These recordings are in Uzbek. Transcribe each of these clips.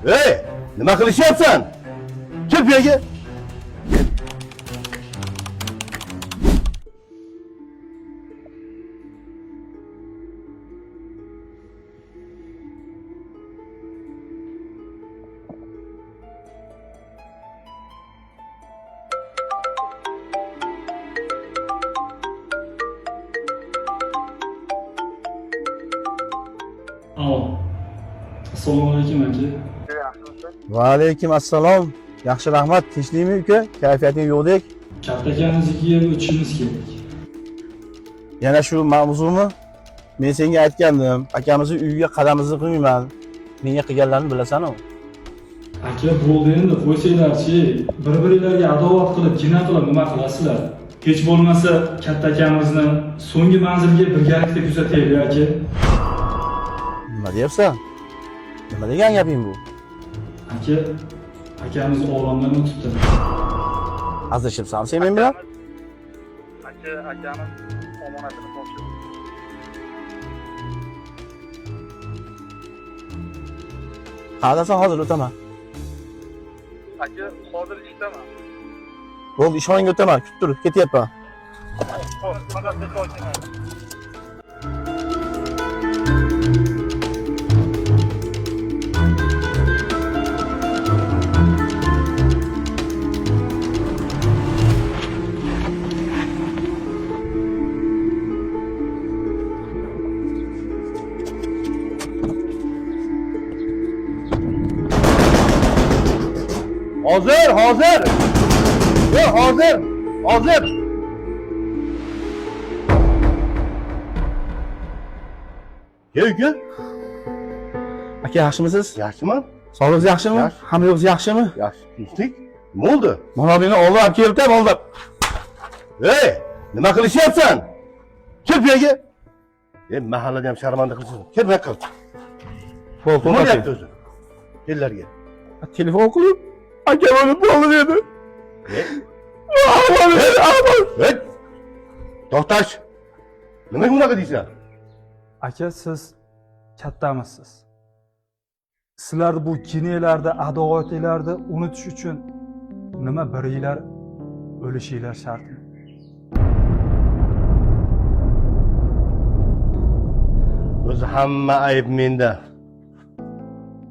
Hey, nima qilishyapsan? Kel bu yerga. Alo. Assalomu alaykum aka. Va alaykum assalom. Yaxshi rahmat. Tinchlikmi uka? Kayfiyating yo'qdek. Katta akamiznikiga o'tishimiz kerak. Yana shu mavzumi? Men senga aytgandim, akamizni uyiga qadamizni qo'ymayman. Menga qilganlarini bilasan-ku. Aka bo'ldi endi qo'ysanglarchi. Bir-biringlarga adovat qilib, kina qilib nima qilasizlar? Hech bo'lmasa katta akamizni so'nggi manzilga birgalikda kuzataylik aka. Nima deyapsan? Nima degan gaping bu? Aka, akamiz olamdan o'tibdi. Azishibsan sen men bilan? Akamiz omonatini topshirdi. Qadasan hozir o'taman. Aka, hozir ishdaman. Bo'ldi, ishxonangga o'taman. Kutib tur, ketyapman. Xo'p, faqat bitta ochinglar. Hozir, hozir. Yo, hozir. Hozir. Kel uka. Aka yaxshimisiz? Yaxshiman? Sog'lig'ingiz yaxshimi? Yaxshi. Hamyog'ingiz yaxshimi? Yaxshi. Tinchlik. Nima bo'ldi? Mana meni olib olib keldim, olib. Hey, nima qilishyapsan? Kel bu yerga. Mahallada ham sharmanda qilsin. Kel bu yoqqa. Bo'ldi, Nima deyapti o'zi? Kellarga. Telefon qilib, aka o'lib qoldi dedi. Hey, Ahmad. hey. To'xtash. Nimaga bunaqa deysan? Aka, siz kattamisiz. Sizlar bu kinolarda, adovatinglarni unutish uchun nima biringlar o'lishinglar shartmi? O'zi hamma ayb menda.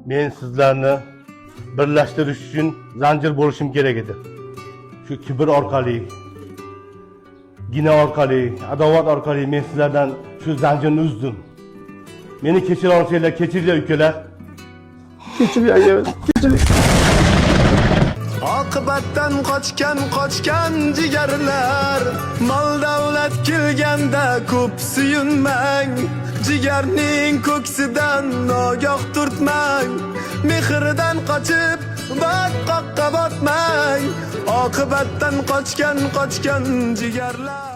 Men sizlarni birlashtirish uchun zanjir bo'lishim kerak edi. Shu kibr orqali, gina orqali, adovat orqali men sizlardan shu zanjirni uzdim. Meni kechira olsanglar, kechiringlar ukalar. Kechiring aka, kechiring. Oqibatdan qochgan jigarlar, mol davlat kelganda ko'p suyunmang, jigarning ko'ksidan nogoh turtmang, mehrdan qochib botqoqqa botmang, oqibatdan qochgan jigarlar